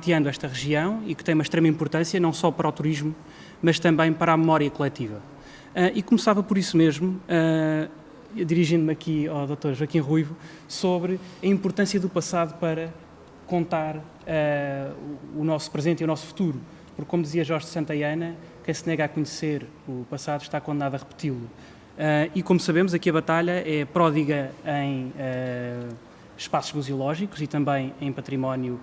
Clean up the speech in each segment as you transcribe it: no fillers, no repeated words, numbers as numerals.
norteando esta região e que tem uma extrema importância não só para o turismo, mas também para a memória coletiva. E começava por isso mesmo, dirigindo-me aqui ao Dr. Joaquim Ruivo, sobre a importância do passado para contar o nosso presente e o nosso futuro. Porque, como dizia Jorge de Santayana, quem se nega a conhecer o passado está condenado a repeti-lo. E, como sabemos, aqui a Batalha é pródiga em espaços museológicos e também em património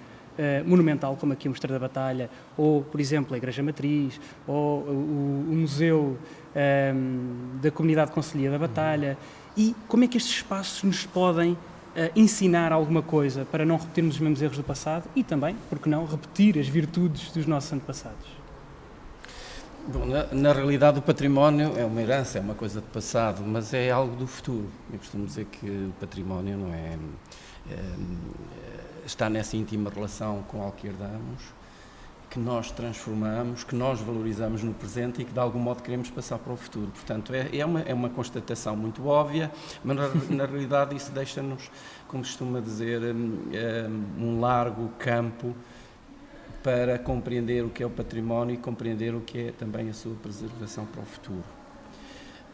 monumental, como aqui o Mosteiro da Batalha, ou, por exemplo, a Igreja Matriz, ou o Museu da Comunidade Concelhia da Batalha. E como é que estes espaços nos podem ensinar alguma coisa para não repetirmos os mesmos erros do passado e também, porque não, repetir as virtudes dos nossos antepassados? Bom, na realidade o património é uma herança, é uma coisa do passado, mas é algo do futuro. Eu costumo dizer que o património não está nessa íntima relação com algo que herdamos, que nós transformamos, que nós valorizamos no presente e que de algum modo queremos passar para o futuro. Portanto, é uma constatação muito óbvia, mas na realidade isso deixa-nos, como costuma dizer, um largo campo para compreender o que é o património e compreender o que é também a sua preservação para o futuro.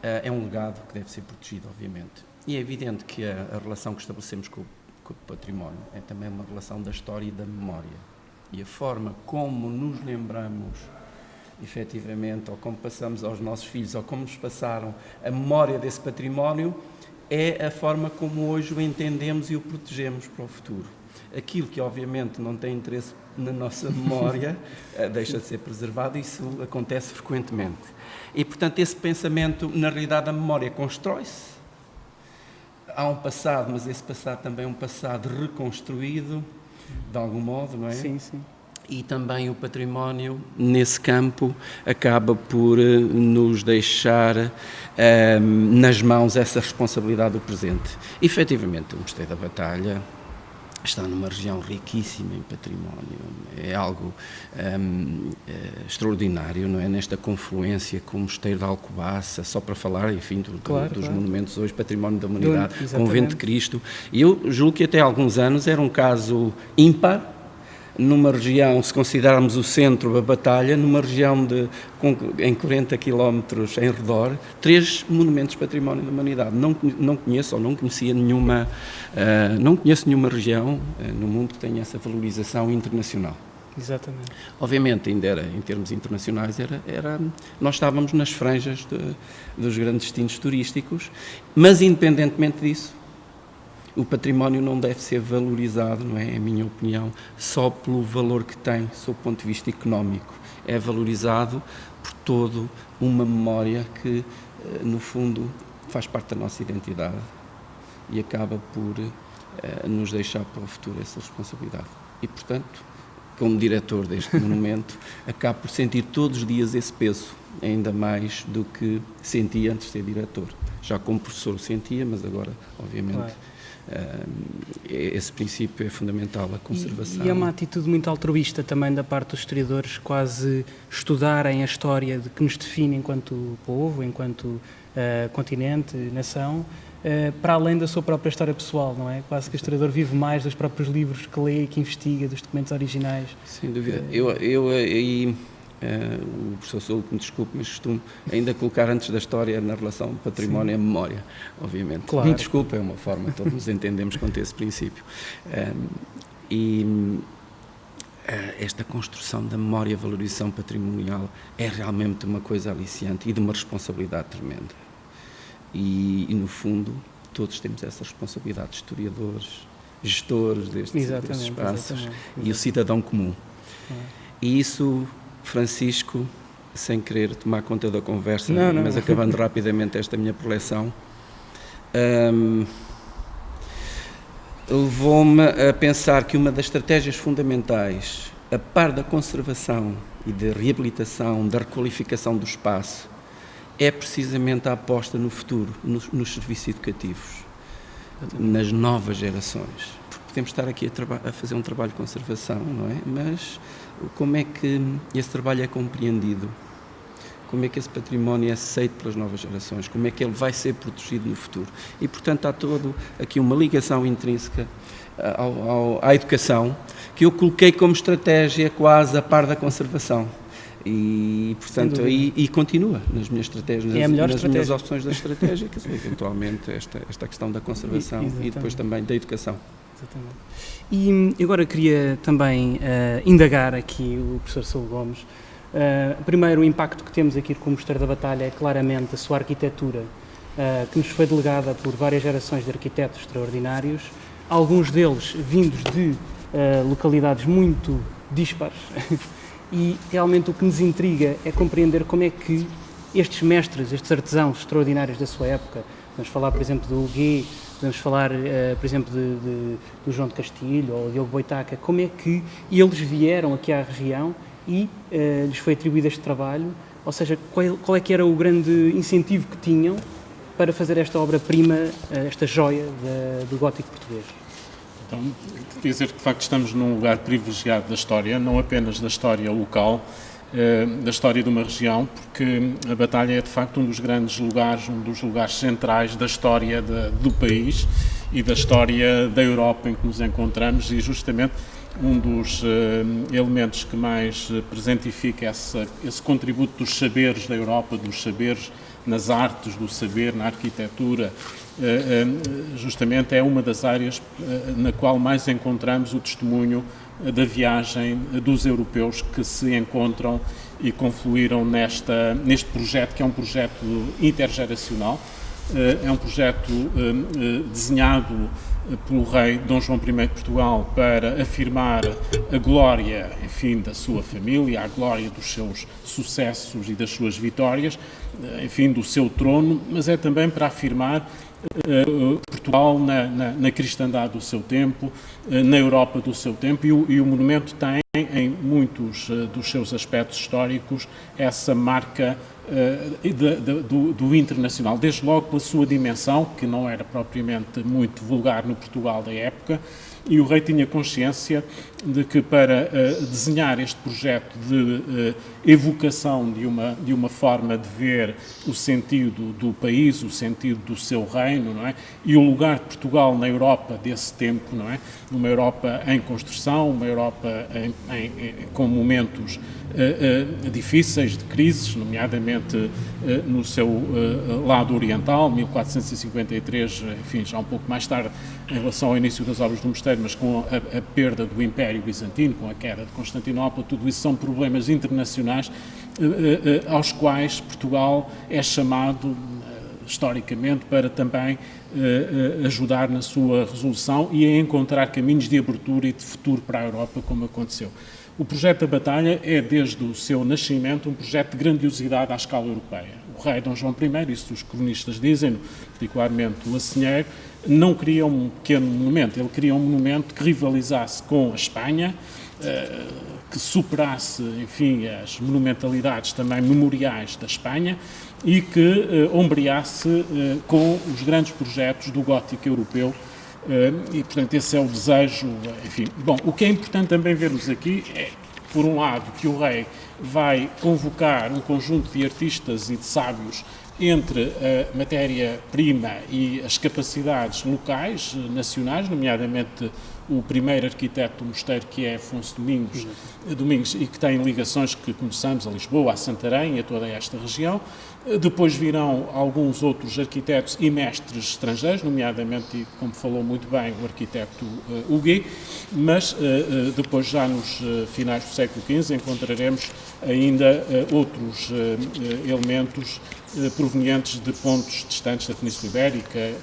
É um legado que deve ser protegido, obviamente. E é evidente que a relação que estabelecemos com o património é também uma relação da história e da memória. E a forma como nos lembramos, efetivamente, ou como passamos aos nossos filhos, ou como nos passaram a memória desse património, é a forma como hoje o entendemos e o protegemos para o futuro. Aquilo que, obviamente, não tem interesse na nossa memória deixa de ser preservado, e isso acontece frequentemente. E, portanto, esse pensamento, na realidade, a memória constrói-se. Há um passado, mas esse passado também é um passado reconstruído, de algum modo, não é? Sim, sim. E também o património, nesse campo, acaba por nos deixar nas mãos essa responsabilidade do presente. Efetivamente, o Mosteiro da Batalha está numa região riquíssima em património, é algo extraordinário, não é? Nesta confluência com o Mosteiro da Alcobaça, só para falar, enfim, dos monumentos hoje, património da humanidade, Convento de Cristo. E eu julgo que até há alguns anos era um caso ímpar, numa região, se considerarmos o centro, a Batalha, numa região em 40 quilómetros em redor, 3 monumentos de património da humanidade. Não conheço ou não conhecia nenhuma, não conheço nenhuma região no mundo que tenha essa valorização internacional. Exatamente. Obviamente, ainda era, em termos internacionais, nós estávamos nas franjas dos grandes destinos turísticos, mas independentemente disso, o património não deve ser valorizado, não é? É a minha opinião, só pelo valor que tem, sob o ponto de vista económico. É valorizado por toda uma memória que, no fundo, faz parte da nossa identidade e acaba por nos deixar para o futuro essa responsabilidade. E, portanto, como diretor deste monumento, acabo por sentir todos os dias esse peso, ainda mais do que sentia antes de ser diretor. Já como professor sentia, mas agora, obviamente... Claro. Esse princípio é fundamental, a conservação. E é uma atitude muito altruísta também da parte dos historiadores, quase estudarem a história de que nos define enquanto povo, enquanto continente, nação, para além da sua própria história pessoal, não é? Quase que o historiador vive mais dos próprios livros que lê e que investiga, dos documentos originais. Sem dúvida. O professor Soulo, que me desculpe, mas costumo ainda colocar antes da história na relação património e memória, obviamente. Claro. Me desculpe, é uma forma, todos nos entendemos quanto a esse princípio. Esta construção da memória e valorização patrimonial é realmente uma coisa aliciante e de uma responsabilidade tremenda. E no fundo, todos temos essa responsabilidade, historiadores, gestores destes espaços, exatamente. E o cidadão comum. E isso... Francisco, sem querer tomar conta da conversa, mas acabando rapidamente esta minha preleção, levou-me a pensar que uma das estratégias fundamentais, a par da conservação e da reabilitação, da requalificação do espaço, é precisamente a aposta no futuro, nos serviços educativos, nas novas gerações. Porque podemos estar aqui a fazer um trabalho de conservação, não é? Mas como é que esse trabalho é compreendido? Como é que esse património é aceito pelas novas gerações? Como é que ele vai ser protegido no futuro? E, portanto, há todo aqui uma ligação intrínseca à educação, que eu coloquei como estratégia quase a par da conservação. E, portanto, e continua nas minhas estratégias, nas minhas opções da estratégia, que é eventualmente esta questão da conservação e depois também da educação. Exatamente. E agora queria também indagar aqui o professor Saúl Gomes. Primeiro, o impacto que temos aqui com o Mosteiro da Batalha é claramente a sua arquitetura, que nos foi delegada por várias gerações de arquitetos extraordinários, alguns deles vindos de localidades muito díspares. E realmente o que nos intriga é compreender como é que estes mestres, estes artesãos extraordinários da sua época, vamos falar, por exemplo, do Huguet, podemos falar, por exemplo, do João de Castilho ou do Diogo Boitaca, como é que eles vieram aqui à região e lhes foi atribuído este trabalho, ou seja, qual é que era o grande incentivo que tinham para fazer esta obra-prima, esta joia do gótico português? Então, dizer que de facto estamos num lugar privilegiado da história, não apenas da história local, da história de uma região, porque a Batalha é de facto um dos grandes lugares, um dos lugares centrais da história do país e da história da Europa em que nos encontramos, e justamente um dos elementos que mais presentifica esse contributo dos saberes da Europa, dos saberes nas artes, do saber na arquitetura, justamente é uma das áreas na qual mais encontramos o testemunho da viagem dos europeus que se encontram e confluíram neste projeto, que é um projeto intergeracional. É um projeto desenhado pelo rei Dom João I de Portugal para afirmar a glória, enfim, da sua família, a glória dos seus sucessos e das suas vitórias, enfim, do seu trono, mas é também para afirmar Portugal na cristandade do seu tempo, na Europa do seu tempo, e o monumento tem em muitos dos seus aspectos históricos essa marca do internacional, desde logo pela sua dimensão, que não era propriamente muito vulgar no Portugal da época, e o rei tinha consciência de que para desenhar este projeto de evocação de uma forma de ver o sentido do país, o sentido do seu reino, não é? E o lugar de Portugal na Europa desse tempo, não é? Uma Europa em construção, uma Europa com momentos difíceis, de crises, nomeadamente no seu lado oriental, 1453, enfim, já um pouco mais tarde em relação ao início das obras do mosteiro, mas com a perda do Império Bizantino, com a queda de Constantinopla, tudo isso são problemas internacionais aos quais Portugal é chamado historicamente para também ajudar na sua resolução e a encontrar caminhos de abertura e de futuro para a Europa, como aconteceu. O projeto da Batalha é, desde o seu nascimento, um projeto de grandiosidade à escala europeia. O rei Dom João I, isso os cronistas dizem, particularmente o Lacenheiro, não queria um pequeno monumento, ele queria um monumento que rivalizasse com a Espanha, que superasse, enfim, as monumentalidades também memoriais da Espanha e que ombreasse com os grandes projetos do gótico europeu. E, portanto, esse é o desejo, enfim. Bom, o que é importante também vermos aqui é, por um lado, que o rei vai convocar um conjunto de artistas e de sábios entre a matéria-prima e as capacidades locais, nacionais, nomeadamente o primeiro arquiteto do mosteiro, que é Afonso Domingos, e que tem ligações que conhecemos a Lisboa, a Santarém e a toda esta região. Depois virão alguns outros arquitetos e mestres estrangeiros, nomeadamente, e como falou muito bem, o arquiteto Huguet, mas depois, já nos finais do século XV, encontraremos ainda outros elementos provenientes de pontos distantes da Península Ibérica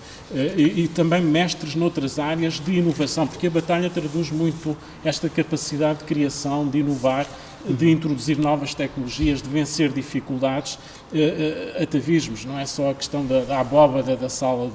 e também mestres noutras áreas de inovação, porque a Batalha traduz muito esta capacidade de criação, de inovar, de introduzir novas tecnologias, de vencer dificuldades, atavismos, não é só a questão da abóbada da sala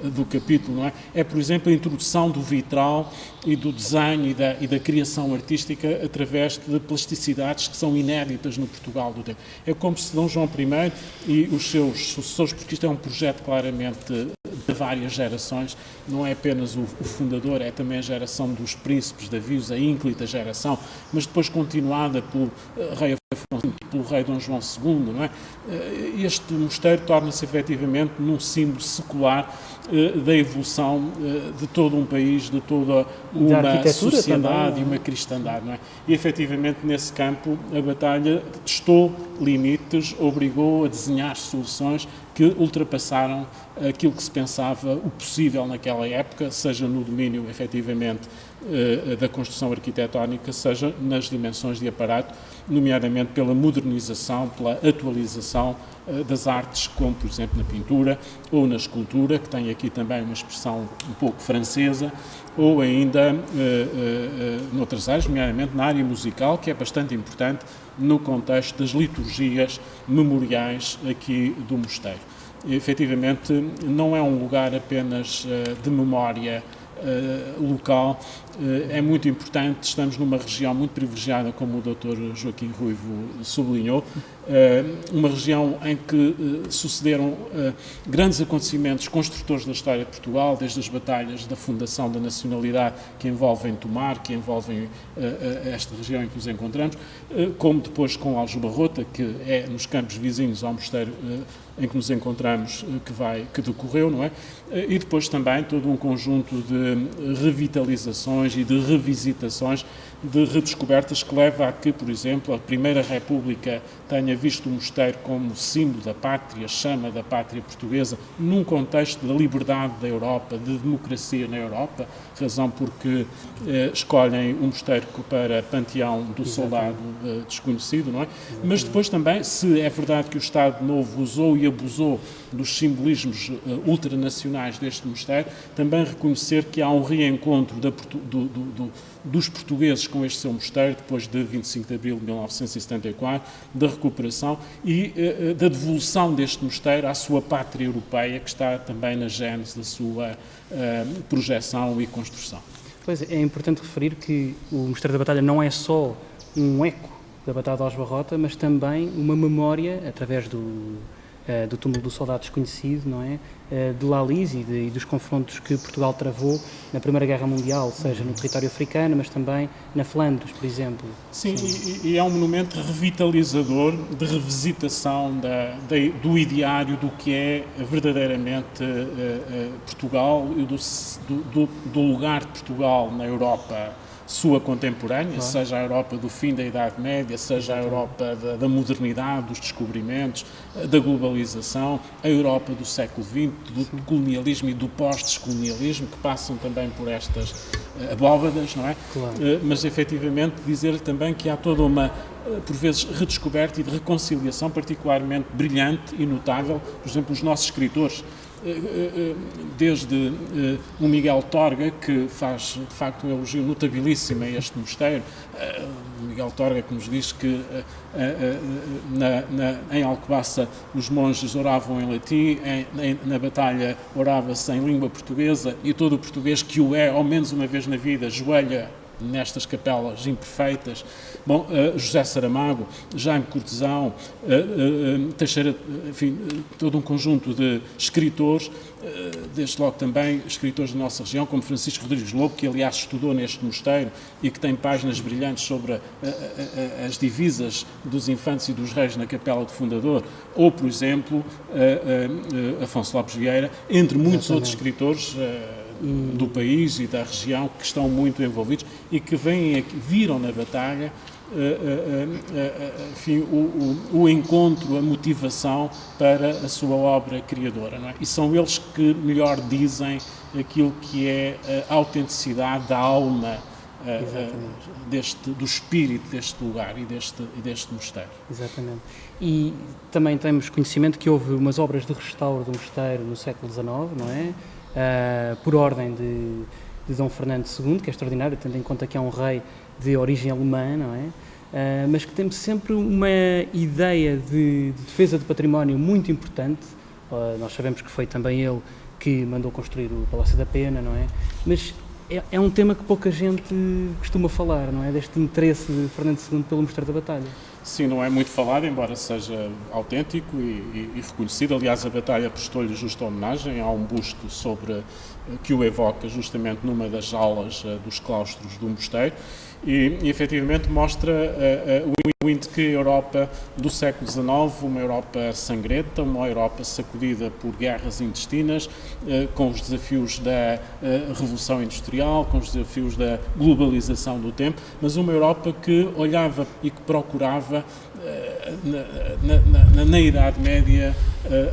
do capítulo, não é? É, por exemplo, a introdução do vitral e do desenho e da criação artística através de plasticidades que são inéditas no Portugal do tempo. É como se Dom João I e os seus sucessores, porque isto é um projeto claramente de várias gerações, não é apenas o fundador, é também a geração dos príncipes, da Vius, a ínclita geração, mas depois continuada pelo rei pelo rei Dom João II, não é? Este mosteiro torna-se efetivamente num símbolo secular da evolução de todo um país, de toda uma sociedade também, e uma cristandade, não é? E efetivamente nesse campo a Batalha testou limites, obrigou a desenhar soluções que ultrapassaram aquilo que se pensava o possível naquela época, seja no domínio efetivamente da construção arquitetónica, seja nas dimensões de aparato, nomeadamente pela modernização, pela atualização das artes, como por exemplo na pintura ou na escultura, que tem aqui também uma expressão um pouco francesa, ou ainda noutras áreas, nomeadamente na área musical, que é bastante importante no contexto das liturgias memoriais aqui do mosteiro. Efetivamente, não é um lugar apenas de memória local, é muito importante, estamos numa região muito privilegiada, como o Dr. Joaquim Ruivo sublinhou, uma região em que sucederam grandes acontecimentos construtores da história de Portugal, desde as batalhas da fundação da nacionalidade que envolvem Tomar, que envolvem esta região em que nos encontramos, como depois com Aljubarrota, que é nos campos vizinhos ao mosteiro em que nos encontramos, que decorreu, não é? E depois também todo um conjunto de revitalizações e de revisitações, de redescobertas que leva a que, por exemplo, a Primeira República tenha visto o mosteiro como símbolo da pátria, chama da pátria portuguesa, num contexto da liberdade da Europa, de democracia na Europa, razão porque escolhem o mosteiro para panteão do soldado desconhecido, não é? Mas depois também, se é verdade que o Estado Novo usou e abusou dos simbolismos ultranacionais deste mosteiro, também reconhecer que há um reencontro dos portugueses com este seu mosteiro, depois de 25 de abril de 1974, da recuperação e da devolução deste mosteiro à sua pátria europeia, que está também na gênese da sua projeção e construção. Pois é importante referir que o Mosteiro da Batalha não é só um eco da Batalha de Aljubarrota, mas também uma memória, através do túmulo do soldado desconhecido, não é? De Lalis e dos confrontos que Portugal travou na Primeira Guerra Mundial, seja no território africano, mas também na Flandres, por exemplo. Sim, e é um monumento revitalizador de revisitação do ideário do que é verdadeiramente Portugal e do lugar de Portugal na Europa sua contemporânea, claro. Seja a Europa do fim da Idade Média, seja a Europa da modernidade, dos descobrimentos, da globalização, a Europa do século XX, do colonialismo e do pós-descolonialismo, que passam também por estas abóbadas, não é? Claro. Mas, efetivamente, dizer-lhe também que há toda uma, por vezes, redescoberta e de reconciliação particularmente brilhante e notável, por exemplo, os nossos escritores, desde o Miguel Torga, que faz de facto um elogio notabilíssimo a este mosteiro. O Miguel Torga que nos diz que em Alcobaça os monges oravam em latim, na Batalha orava-se em língua portuguesa, e todo o português que o é, ao menos uma vez na vida, ajoelha nestas capelas imperfeitas. Bom, José Saramago, Jaime Cortesão, Teixeira, enfim, todo um conjunto de escritores, desde logo também escritores da nossa região, como Francisco Rodrigues Lobo, que aliás estudou neste mosteiro e que tem páginas brilhantes sobre as divisas dos infantes e dos reis na capela do fundador, ou, por exemplo, Afonso Lopes Vieira, entre muitos outros escritores do país e da região que estão muito envolvidos e que viram na Batalha enfim, o encontro, a motivação para a sua obra criadora, não é? E são eles que melhor dizem aquilo que é a autenticidade da alma do espírito deste lugar e deste mosteiro. Exatamente. E também temos conhecimento que houve umas obras de restauro do mosteiro no século XIX, não é? Por ordem de Dom Fernando II, que é extraordinário, tendo em conta que é um rei de origem alemã, não é? Mas que tem sempre uma ideia de defesa do património muito importante. Nós sabemos que foi também ele que mandou construir o Palácio da Pena, não é? Mas é um tema que pouca gente costuma falar, não é? Deste interesse de Fernando II pelo Mosteiro da Batalha. Sim, não é muito falado, embora seja autêntico e reconhecido. Aliás, a Batalha prestou-lhe justa homenagem. Há um busto que o evoca justamente numa das aulas dos claustros do mosteiro. e efetivamente mostra que a Europa do século XIX, uma Europa sangrenta, uma Europa sacudida por guerras intestinas, com os desafios da Revolução Industrial, com os desafios da globalização do tempo, mas uma Europa que olhava e que procurava na Idade Média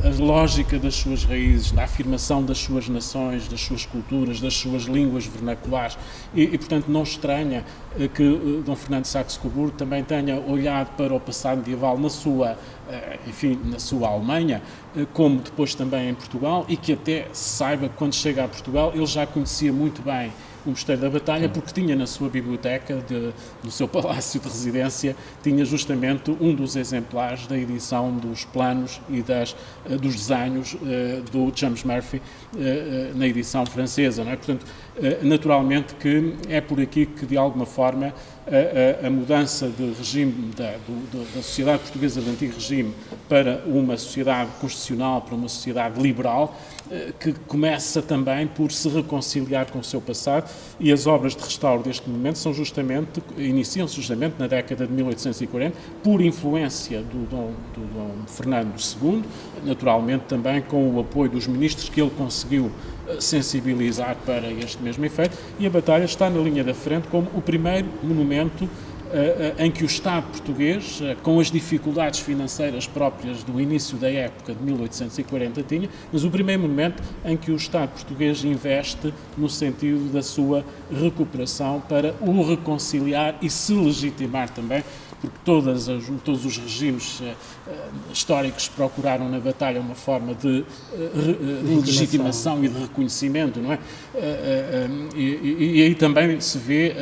a lógica das suas raízes, da afirmação das suas nações, das suas culturas, das suas línguas vernaculares e portanto não estranha que Dom Fernando de Saxe-Coburgo também tenha olhado para o passado medieval na sua Alemanha, como depois também em Portugal, e que até saiba que quando chega a Portugal ele já conhecia muito bem o Mosteiro da Batalha, porque tinha na sua biblioteca, no seu palácio de residência, tinha justamente um dos exemplares da edição dos planos e dos desenhos do James Murphy na edição francesa, não é? Portanto, naturalmente que é por aqui que, de alguma forma, a mudança de regime da sociedade portuguesa do antigo regime para uma sociedade constitucional, para uma sociedade liberal, que começa também por se reconciliar com o seu passado, e as obras de restauro deste momento iniciam-se justamente na década de 1840, por influência do Dom Fernando II, naturalmente também com o apoio dos ministros que ele conseguiu sensibilizar para este mesmo efeito, e a Batalha está na linha da frente como o primeiro monumento em que o Estado português, com as dificuldades financeiras próprias do início da época de 1840 tinha, mas o primeiro monumento em que o Estado português investe no sentido da sua recuperação para o reconciliar e se legitimar também, porque todos os regimes históricos procuraram na Batalha uma forma de legitimação e de reconhecimento, não é? E aí também se vê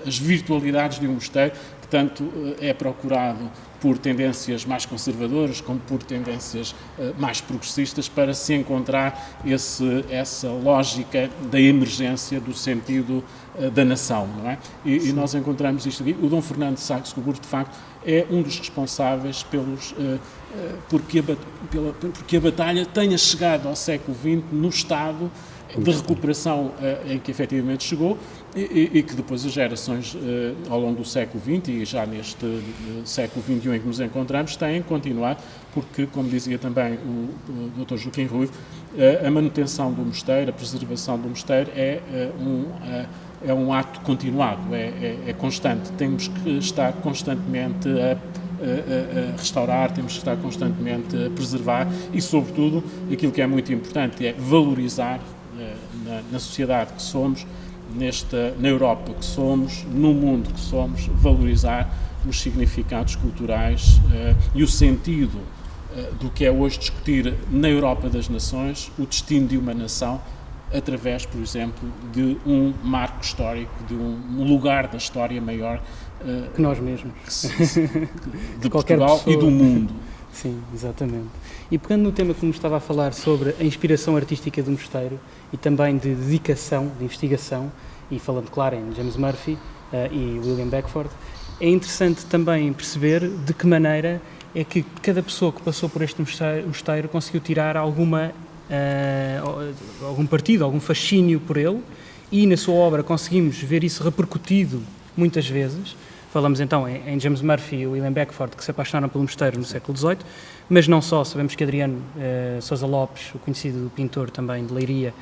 as virtualidades de um mosteiro que tanto é procurado por tendências mais conservadoras como por tendências mais progressistas para se encontrar essa lógica da emergência do sentido da nação, não é? E nós encontramos isto aqui. O Dom Fernando de Saxe-Coburgo, de facto, é um dos responsáveis porque a Batalha tenha chegado ao século XX no estado de recuperação em que efetivamente chegou e que depois as gerações ao longo do século XX e já neste século XXI em que nos encontramos têm continuado, porque, como dizia também o Dr. Joaquim Ruivo, a manutenção do mosteiro, a preservação do mosteiro é um ato continuado, é constante. Temos que estar constantemente a restaurar, temos que estar constantemente a preservar e, sobretudo, aquilo que é muito importante é valorizar na sociedade que somos, na Europa que somos, no mundo que somos, valorizar os significados culturais e o sentido do que é hoje discutir na Europa das nações o destino de uma nação através, por exemplo, de um marco histórico, de um lugar da história maior que nós mesmos, de Portugal e do mundo. Sim, exatamente. E pegando no tema que me estava a falar sobre a inspiração artística do mosteiro e também de dedicação, de investigação, e falando, claro, em James Murphy e William Beckford, é interessante também perceber de que maneira é que cada pessoa que passou por este mosteiro conseguiu tirar algum partido, algum fascínio por ele, e na sua obra conseguimos ver isso repercutido muitas vezes. Falamos então em James Murphy e William Beckford, que se apaixonaram pelo mosteiro no século XVIII, mas não só, sabemos que Adriano Sousa Lopes, o conhecido pintor também de Leiria,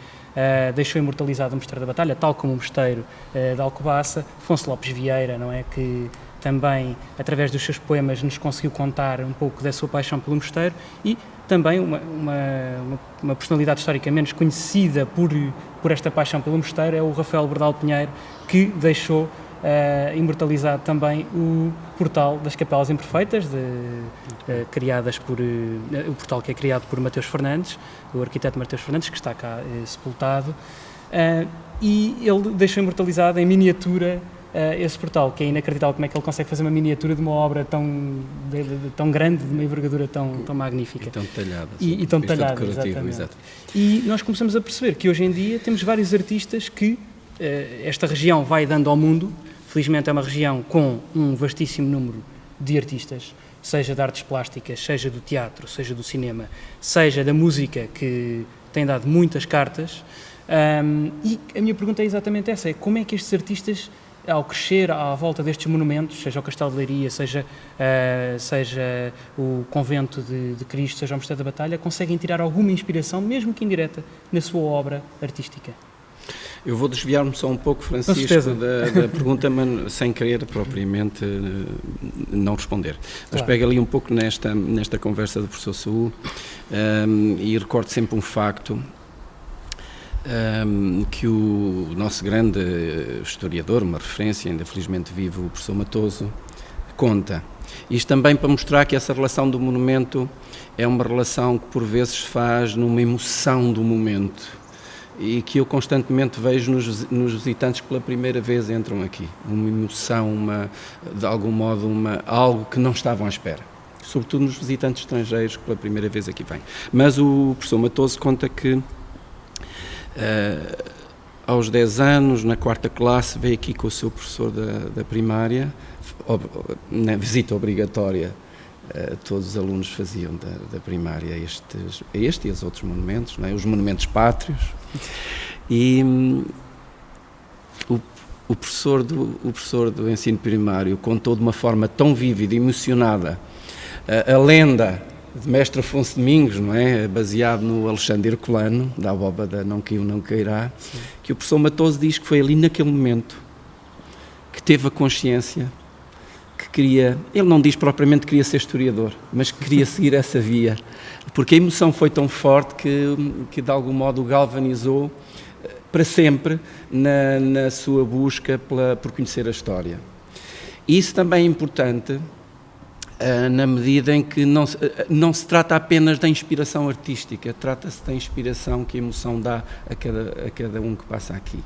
deixou imortalizado o Mosteiro da Batalha, tal como o Mosteiro de Alcobaça. Afonso Lopes Vieira, não é, que também, através dos seus poemas, nos conseguiu contar um pouco da sua paixão pelo mosteiro, e também uma personalidade histórica menos conhecida por esta paixão pelo mosteiro é o Rafael Bordal Pinheiro, que deixou imortalizado também o portal das Capelas Imperfeitas, criadas o portal que é criado por Mateus Fernandes, o arquiteto Mateus Fernandes, que está cá sepultado, e ele deixou imortalizado em miniatura esse portal, que é inacreditável como é que ele consegue fazer uma miniatura de uma obra tão grande, de uma envergadura tão magnífica. E tão detalhada. E tão detalhada, exatamente. Exato. E nós começamos a perceber que hoje em dia temos vários artistas que esta região vai dando ao mundo. Felizmente é uma região com um vastíssimo número de artistas, seja de artes plásticas, seja do teatro, seja do cinema, seja da música, que tem dado muitas cartas. E a minha pergunta é exatamente essa, é como é que estes artistas ao crescer à volta destes monumentos, seja o Castelo de Leiria, seja o Convento de Cristo, seja o Mosteiro da Batalha, conseguem tirar alguma inspiração, mesmo que indireta, na sua obra artística? Eu vou desviar-me só um pouco, Francisco, da pergunta, mas sem querer propriamente não responder. Mas pego ali um pouco nesta conversa do professor Saúl e recordo sempre um facto que o nosso grande historiador, uma referência, ainda felizmente vivo, o professor Matoso, conta. Isto também para mostrar que essa relação do monumento é uma relação que por vezes se faz numa emoção do momento e que eu constantemente vejo nos visitantes que pela primeira vez entram aqui. Uma emoção, de algum modo, algo que não estavam à espera. Sobretudo nos visitantes estrangeiros que pela primeira vez aqui vêm. Mas o professor Matoso conta que aos 10 anos, na 4ª classe, veio aqui com o seu professor da primária, na visita obrigatória, todos os alunos faziam da primária este e os outros monumentos, não é? Os monumentos pátrios, e o professor do ensino primário contou de uma forma tão vívida e emocionada a lenda de Mestre Afonso Domingos, não é? Baseado no Alexandre Herculano, da abóbada Não Caiu, Não Cairá, sim, que o professor Matoso diz que foi ali naquele momento que teve a consciência que queria, ele não diz propriamente que queria ser historiador, mas que queria seguir essa via, porque a emoção foi tão forte que de algum modo o galvanizou para sempre na sua busca por conhecer a história. E isso também é importante na medida em que não se trata apenas da inspiração artística, trata-se da inspiração que a emoção dá a cada um que passa aqui.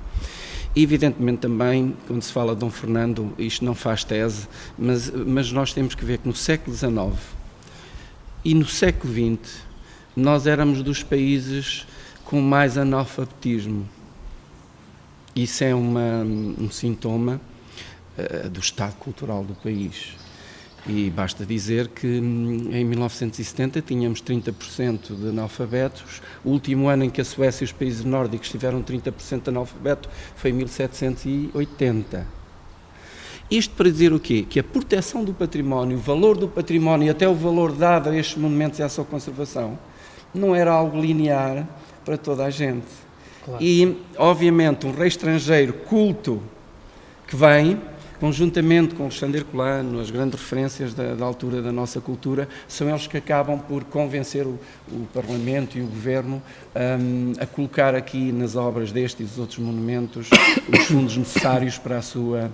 E, evidentemente, também, quando se fala de Dom Fernando, isto não faz tese, mas nós temos que ver que no século XIX e no século XX nós éramos dos países com mais analfabetismo. Isso é um sintoma do estado cultural do país. E basta dizer que em 1970 tínhamos 30% de analfabetos. O último ano em que a Suécia e os países nórdicos tiveram 30% de analfabeto foi em 1780. Isto para dizer o quê? Que a proteção do património, o valor do património e até o valor dado a estes monumentos e à sua conservação não era algo linear para toda a gente. Claro. E, obviamente, um rei estrangeiro culto que vem, conjuntamente com Alexandre Herculano, as grandes referências da altura da nossa cultura, são eles que acabam por convencer o Parlamento e o Governo a colocar aqui nas obras deste e dos outros monumentos os fundos necessários para a sua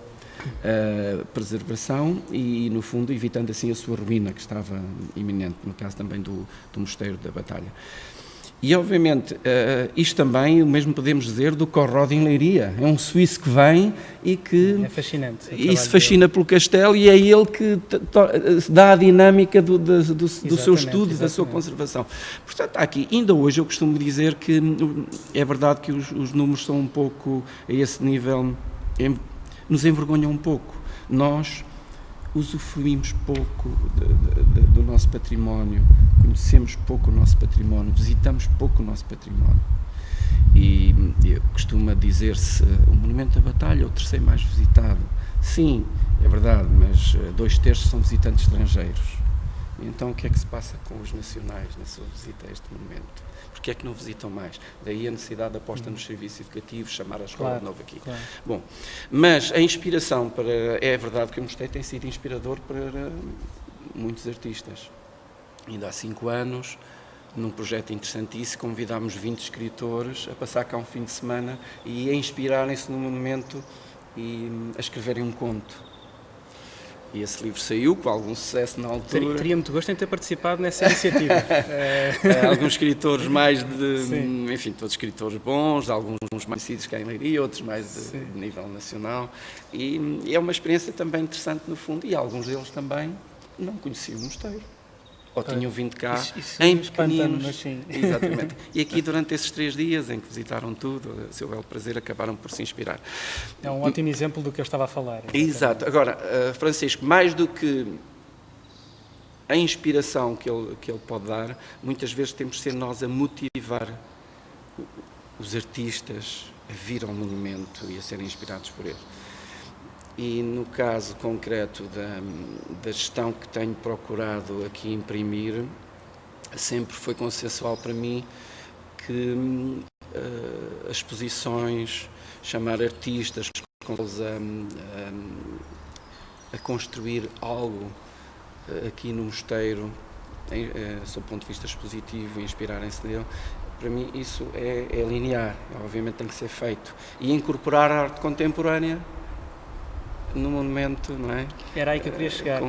preservação e, no fundo, evitando assim a sua ruína, que estava iminente, no caso também do Mosteiro da Batalha. E, obviamente, isto também, o mesmo podemos dizer do Corrode em Leiria. É um suíço que vem e que... É fascinante. E se fascina pelo castelo e é ele que dá a dinâmica do seu estudo, da sua conservação. Portanto, aqui, ainda hoje eu costumo dizer que é verdade que os números são um pouco, a esse nível, nos envergonham um pouco. Nós usufruímos pouco do nosso património, conhecemos pouco o nosso património, visitamos pouco o nosso património. E costuma dizer-se o Monumento da Batalha é o terceiro mais visitado. Sim, é verdade, mas 2/3 são visitantes estrangeiros. Então o que é que se passa com os nacionais na sua visita a este monumento? Porque é que não visitam mais? Daí a necessidade de aposta nos serviços educativos, chamar a escola de novo aqui. Claro. Bom, mas a inspiração é verdade que o Mosteiro tem sido inspirador para muitos artistas. Ainda há 5 anos, num projeto interessantíssimo, convidámos 20 escritores a passar cá um fim de semana e a inspirarem-se no monumento e a escreverem um conto. E esse livro saiu com algum sucesso na altura. Teria muito gosto em ter participado nessa iniciativa. Alguns escritores mais enfim, todos escritores bons, alguns mais conhecidos cá em Leiria, outros mais de nível nacional. E é uma experiência também interessante no fundo, e alguns deles também não conheciam o mosteiro. Ou tinham vindo cá em pequeninos. Mas sim. Exatamente. E aqui durante esses 3 dias em que visitaram tudo, a seu belo prazer, acabaram por se inspirar. É um ótimo exemplo do que eu estava a falar. Exato. Agora, Francisco, mais do que a inspiração que ele pode dar, muitas vezes temos de ser nós a motivar os artistas a vir ao monumento e a serem inspirados por ele. E no caso concreto da gestão que tenho procurado aqui imprimir, sempre foi consensual para mim que as exposições, chamar artistas, a construir algo aqui no mosteiro, sob o ponto de vista expositivo, e inspirarem-se nele, para mim isso é linear, obviamente tem que ser feito. E incorporar a arte contemporânea no monumento, não é? Era aí que eu queria chegar,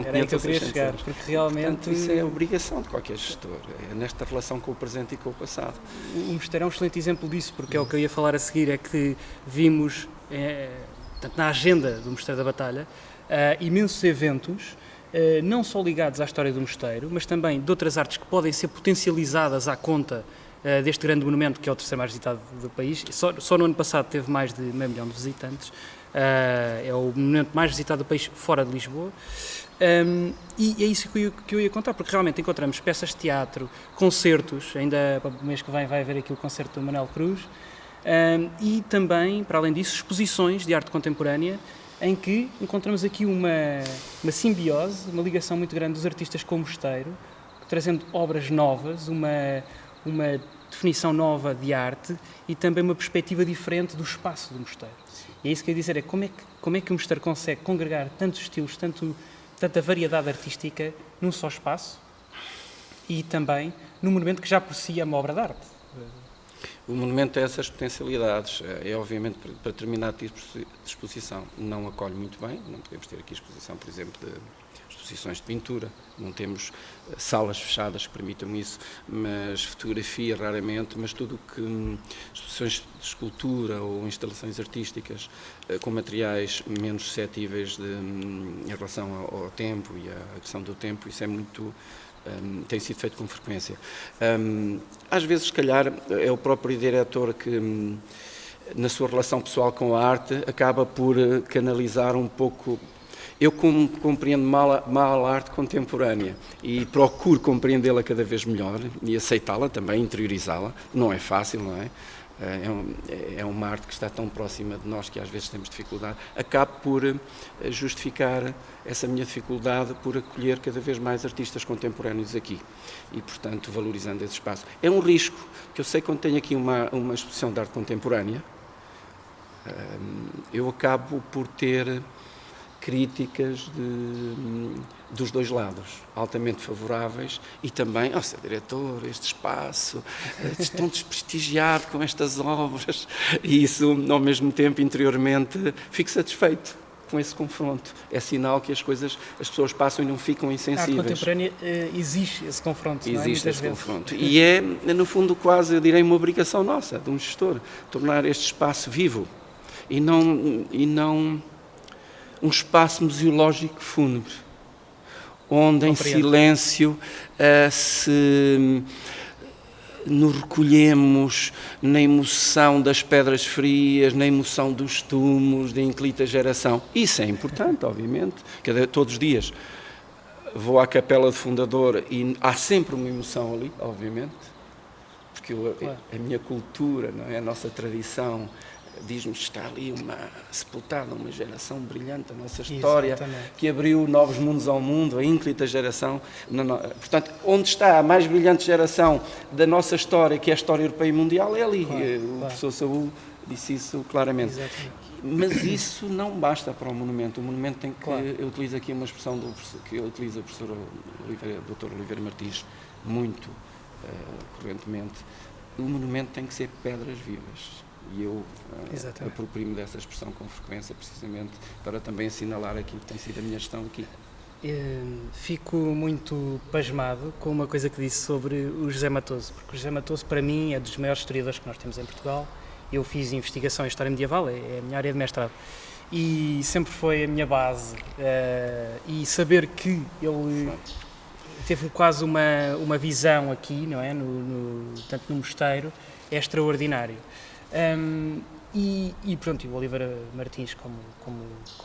porque realmente... Portanto, isso é a obrigação de qualquer gestor, é nesta relação com o presente e com o passado. O mosteiro é um excelente exemplo disso, porque é o que eu ia falar a seguir, é que vimos, portanto, na agenda do Mosteiro da Batalha, imensos eventos, não só ligados à história do mosteiro, mas também de outras artes que podem ser potencializadas à conta deste grande monumento, que é o terceiro mais visitado do país. Só no ano passado teve mais de 500 mil de visitantes. É o monumento mais visitado do país fora de Lisboa. E é isso que eu ia contar, porque realmente encontramos peças de teatro, concertos, ainda para o mês que vem vai haver aqui o concerto do Manuel Cruz, e também, para além disso, exposições de arte contemporânea, em que encontramos aqui uma simbiose, uma ligação muito grande dos artistas com o mosteiro, trazendo obras novas, uma definição nova de arte e também uma perspectiva diferente do espaço do mosteiro. E é isso que eu ia dizer, é como é que o mosteiro consegue congregar tantos estilos, tanta variedade artística num só espaço e também num monumento que já por si é uma obra de arte. O monumento tem essas potencialidades. Obviamente, para determinado tipo de exposição não acolhe muito bem. Não podemos ter aqui exposição, por exemplo, de exposições de pintura. Não temos salas fechadas que permitam isso, mas fotografia raramente, mas tudo o que exposições de escultura ou instalações artísticas com materiais menos suscetíveis em relação ao tempo e à questão do tempo, isso é muito... tem sido feito com frequência. Às vezes, se calhar, é o próprio diretor que, na sua relação pessoal com a arte, acaba por canalizar um pouco... Eu compreendo mal a arte contemporânea e procuro compreendê-la cada vez melhor e aceitá-la também, interiorizá-la. Não é fácil, não é? É uma arte que está tão próxima de nós que às vezes temos dificuldade. Acabo por justificar essa minha dificuldade por acolher cada vez mais artistas contemporâneos aqui e, portanto, valorizando esse espaço. É um risco, que eu sei que quando tenho aqui uma exposição de arte contemporânea, eu acabo por ter críticas dos dois lados, altamente favoráveis e também, Sr. Diretor, este espaço tão desprestigiado com estas obras, e isso, ao mesmo tempo, interiormente, fico satisfeito com esse confronto. É sinal que as pessoas passam e não ficam insensíveis. A arte contemporânea exige esse confronto, não é? Existe esse confronto. E é, no fundo, quase, eu direi, uma obrigação nossa, de um gestor, tornar este espaço vivo e não um espaço museológico fúnebre, onde em silêncio nos recolhemos na emoção das pedras frias, na emoção dos túmulos, da inclita geração. Isso é importante, obviamente. Todos os dias vou à capela de fundador e há sempre uma emoção ali, obviamente, porque a minha cultura, não é? A nossa tradição diz-me que está ali sepultada uma geração brilhante, a nossa história, que abriu novos mundos ao mundo, a ínclita geração. Portanto, onde está a mais brilhante geração da nossa história, que é a história europeia e mundial, é ali. O professor Saúl disse isso claramente. Exatamente. Mas isso não basta para o monumento. O monumento tem que... Eu utilizo aqui uma expressão que utiliza o professor Dr. Oliveira Martins muito correntemente. O monumento tem que ser pedras vivas. E eu aproprio-me dessa expressão com frequência, precisamente para também assinalar aquilo que tem sido a minha gestão aqui. Fico muito pasmado com uma coisa que disse sobre o José Matoso, porque o José Matoso, para mim, é dos maiores historiadores que nós temos em Portugal. Eu fiz investigação em História Medieval, é a minha área de mestrado, e sempre foi a minha base. E saber que ele teve quase uma visão aqui, não é? Tanto no mosteiro, é extraordinário. E pronto, e o Oliveira Martins, como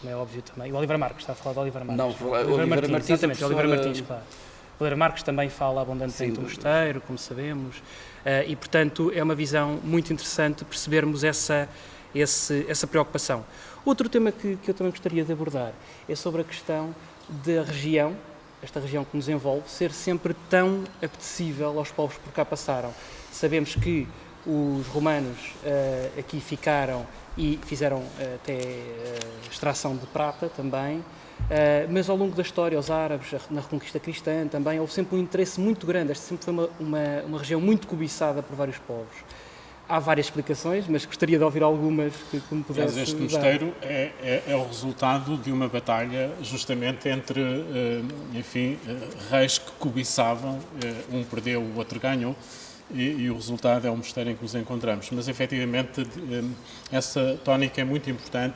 é óbvio também. O Oliveira Marques, está a falar do Oliveira Marques. Não, Oliveira Martins, exatamente, Oliveira Martins, claro. O Oliveira Marques também fala abundantemente do mosteiro, como sabemos, e portanto é uma visão muito interessante percebermos essa essa preocupação. Outro tema que eu também gostaria de abordar é sobre a questão da região, esta região que nos envolve, ser sempre tão apetecível aos povos que por cá passaram. Sabemos que os romanos aqui ficaram e fizeram até extração de prata também, mas ao longo da história, os árabes, na Reconquista Cristã também, houve sempre um interesse muito grande. Esta sempre foi uma região muito cobiçada por vários povos. Há várias explicações, mas gostaria de ouvir algumas que me pudesse dar. Este mosteiro é o resultado de uma batalha justamente entre, reis que cobiçavam, um perdeu, o outro ganhou, e o resultado é o mosteiro em que nos encontramos. Mas, efetivamente, essa tónica é muito importante,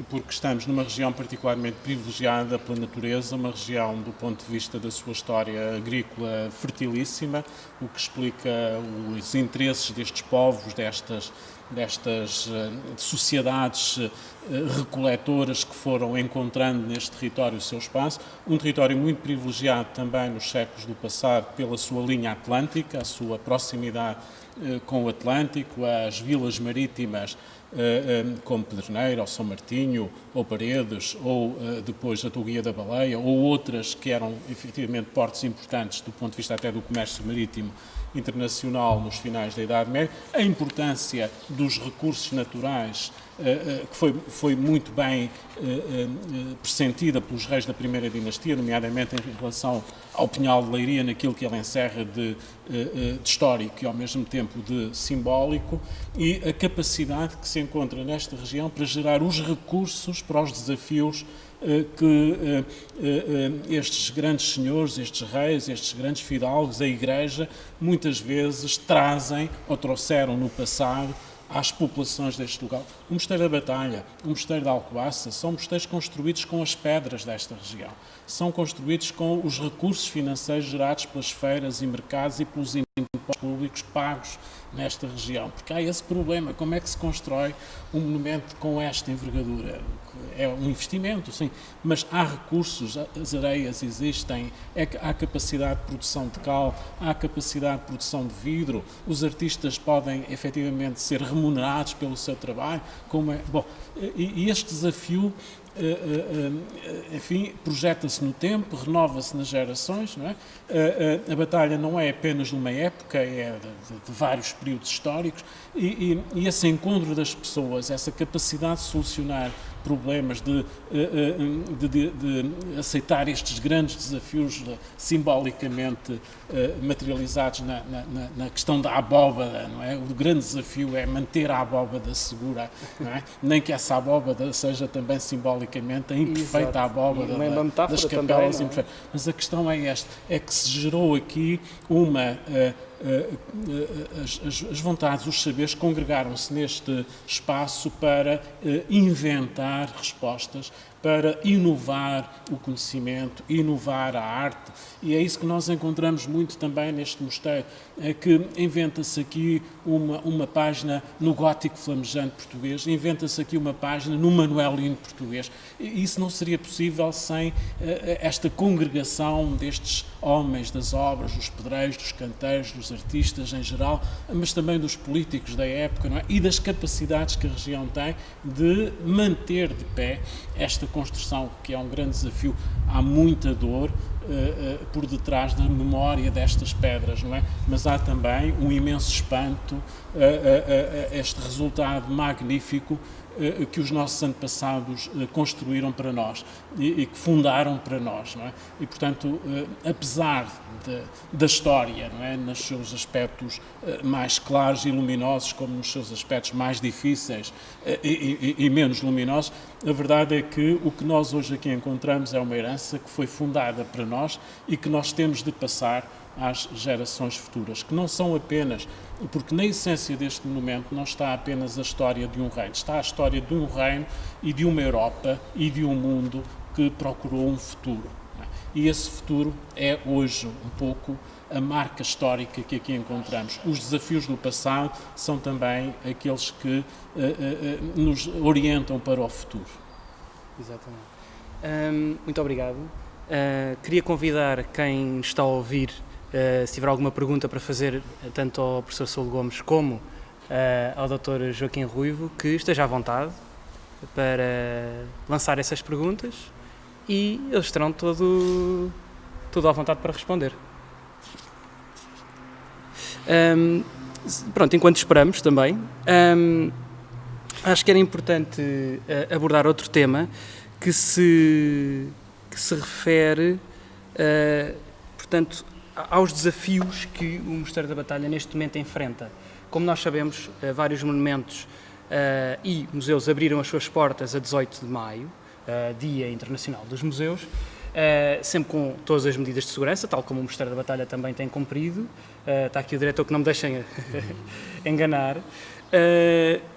porque estamos numa região particularmente privilegiada pela natureza, uma região, do ponto de vista da sua história agrícola, fertilíssima, o que explica os interesses destes povos, destas sociedades recoletoras que foram encontrando neste território o seu espaço. Um território muito privilegiado também nos séculos do passado pela sua linha atlântica, a sua proximidade com o Atlântico, as vilas marítimas como Pedreneira, ou São Martinho, ou Paredes, ou depois a Tuguia da Baleia, ou outras que eram efetivamente portos importantes do ponto de vista até do comércio marítimo internacional nos finais da Idade Média, a importância dos recursos naturais que foi muito bem pressentida pelos reis da primeira dinastia, nomeadamente em relação ao Pinhal de Leiria, naquilo que ele encerra de histórico e ao mesmo tempo de simbólico, e a capacidade que se encontra nesta região para gerar os recursos para os desafios que estes grandes senhores, estes reis, estes grandes fidalgos, a Igreja, muitas vezes trazem ou trouxeram no passado às populações deste lugar. O Mosteiro da Batalha, o Mosteiro da Alcobaça, são mosteiros construídos com as pedras desta região. São construídos com os recursos financeiros gerados pelas feiras e mercados e pelos impostos públicos pagos nesta região. Porque há esse problema, como é que se constrói um monumento com esta envergadura? É um investimento, sim, mas há recursos, as areias existem, há capacidade de produção de cal, há capacidade de produção de vidro, os artistas podem efetivamente ser remunerados pelo seu trabalho, e este desafio projeta-se no tempo, renova-se nas gerações, não é? A batalha não é apenas de uma época, é de vários períodos históricos, e esse encontro das pessoas, essa capacidade de solucionar problemas, de aceitar estes grandes desafios simbolicamente materializados na questão da abóbada, não é? O grande desafio é manter a abóbada segura, não é? Nem que essa abóbada seja também simbolicamente a imperfeita abóbada das capelas imperfeitas. Mas a questão é esta, é que se gerou aqui as vontades, os saberes congregaram-se neste espaço para inventar respostas, para inovar o conhecimento, inovar a arte, e é isso que nós encontramos muito também neste mosteiro, é que inventa-se aqui uma página no gótico flamejante português, inventa-se aqui uma página no manuelino português, e isso não seria possível sem esta congregação destes homens das obras, dos pedreiros, dos canteiros, dos artistas em geral, mas também dos políticos da época, não é? E das capacidades que a região tem de manter de pé esta construção, que é um grande desafio. Há muita dor por detrás da memória destas pedras, não é? Mas há também um imenso espanto, este resultado magnífico que os nossos antepassados construíram para nós e que fundaram para nós, não é? E, portanto, apesar da história, não é? Nos seus aspectos mais claros e luminosos, como nos seus aspectos mais difíceis e menos luminosos, a verdade é que o que nós hoje aqui encontramos é uma herança que foi fundada para nós e que nós temos de passar às gerações futuras, que não são apenas, porque na essência deste monumento não está apenas a história de um reino, está a história de um reino e de uma Europa e de um mundo que procurou um futuro. E esse futuro é hoje um pouco a marca histórica que aqui encontramos. Os desafios do passado são também aqueles que nos orientam para o futuro. Exatamente. Muito obrigado. Queria convidar quem está a ouvir, se tiver alguma pergunta para fazer tanto ao professor Saúl Gomes como ao Dr. Joaquim Ruivo que esteja à vontade para lançar essas perguntas e eles estarão todo à vontade para responder. Pronto, enquanto esperamos também, acho que era importante abordar outro tema que se refere, portanto, aos desafios que o Mosteiro da Batalha neste momento enfrenta. Como nós sabemos, vários monumentos e museus abriram as suas portas a 18 de maio, Dia Internacional dos Museus, sempre com todas as medidas de segurança, tal como o Mosteiro da Batalha também tem cumprido. Está aqui o diretor que não me deixa enganar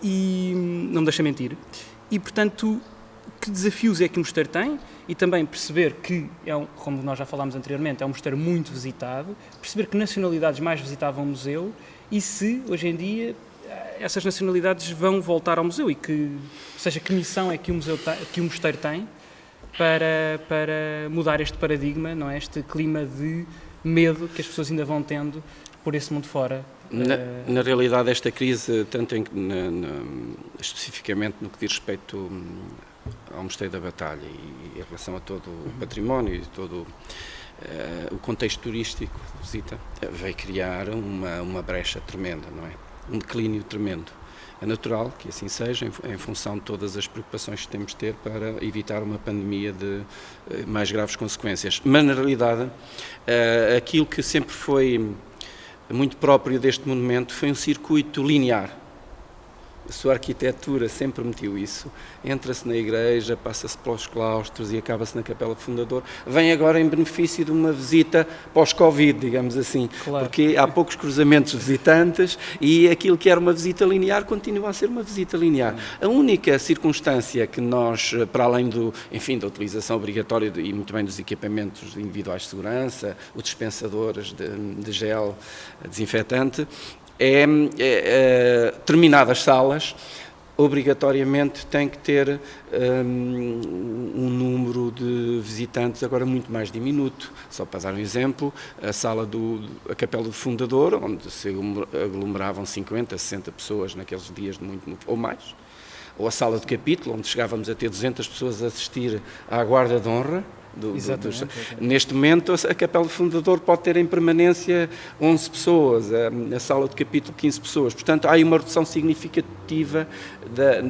e não me deixa mentir. E, portanto, que desafios é que o mosteiro tem? E também perceber que, como nós já falámos anteriormente, é um mosteiro muito visitado, perceber que nacionalidades mais visitavam o museu e se, hoje em dia, essas nacionalidades vão voltar ao museu e que missão é que o mosteiro tem para mudar este paradigma, não é? Este clima de medo que as pessoas ainda vão tendo por esse mundo fora. Na realidade, esta crise, tanto especificamente no que diz respeito ao Mosteiro da Batalha e em relação a todo o património e todo o contexto turístico de visita, veio criar uma brecha tremenda, não é? Um declínio tremendo. É natural que assim seja, em função de todas as preocupações que temos de ter para evitar uma pandemia de mais graves consequências. Mas, na realidade, aquilo que sempre foi muito próprio deste monumento foi um circuito linear. A sua arquitetura sempre permitiu isso. Entra-se na igreja, passa-se pelos claustros e acaba-se na Capela do Fundador. Vem agora em benefício de uma visita pós-Covid, digamos assim, claro. Porque há poucos cruzamentos de visitantes e aquilo que era uma visita linear continua a ser uma visita linear. A única circunstância que nós, para além da utilização obrigatória e muito bem dos equipamentos individuais de segurança, os dispensadores de gel desinfetante, determinadas salas obrigatoriamente têm que ter um número de visitantes agora muito mais diminuto. Só para dar um exemplo, a sala a Capela do Fundador, onde se aglomeravam 50, 60 pessoas naqueles dias ou mais, ou a sala de capítulo, onde chegávamos a ter 200 pessoas a assistir à guarda de honra. Neste momento, a Capela do Fundador pode ter em permanência 11 pessoas, a sala de capítulo 15 pessoas. Portanto, há uma redução significativa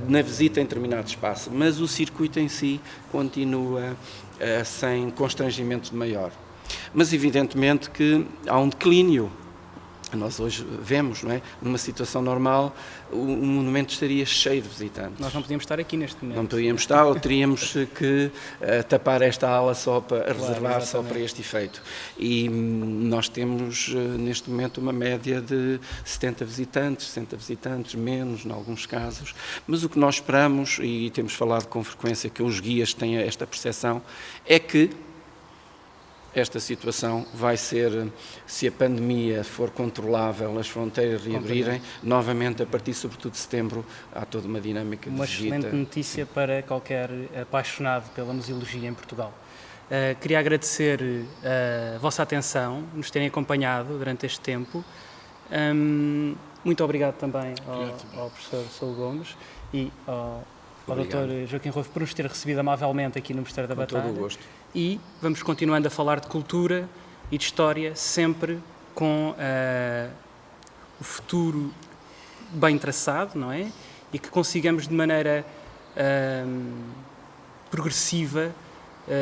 na visita em determinado espaço, mas o circuito em si continua sem constrangimento maior. Mas, evidentemente, que há um declínio. Nós hoje vemos, não é? Numa situação normal, o monumento estaria cheio de visitantes. Nós não podíamos estar aqui neste momento. Não podíamos estar, ou teríamos que tapar esta ala só para reservar só para este efeito. E nós temos neste momento uma média de 70 visitantes, menos em alguns casos. Mas o que nós esperamos, e temos falado com frequência que os guias têm esta percepção, é que esta situação vai ser, se a pandemia for controlável, as fronteiras reabrirem, novamente a partir sobretudo de setembro, há toda uma dinâmica de visita. Uma excelente notícia para qualquer apaixonado pela museologia em Portugal. Queria agradecer a vossa atenção, nos terem acompanhado durante este tempo. Muito obrigado também ao professor Saúl Gomes e ao Dr. Joaquim Ruivo por nos ter recebido amavelmente aqui no Mosteiro da Batalha. Com todo o gosto. E vamos continuando a falar de cultura e de história, sempre com o futuro bem traçado, não é? E que consigamos de maneira progressiva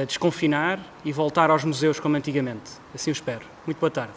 desconfinar e voltar aos museus como antigamente. Assim o espero. Muito boa tarde.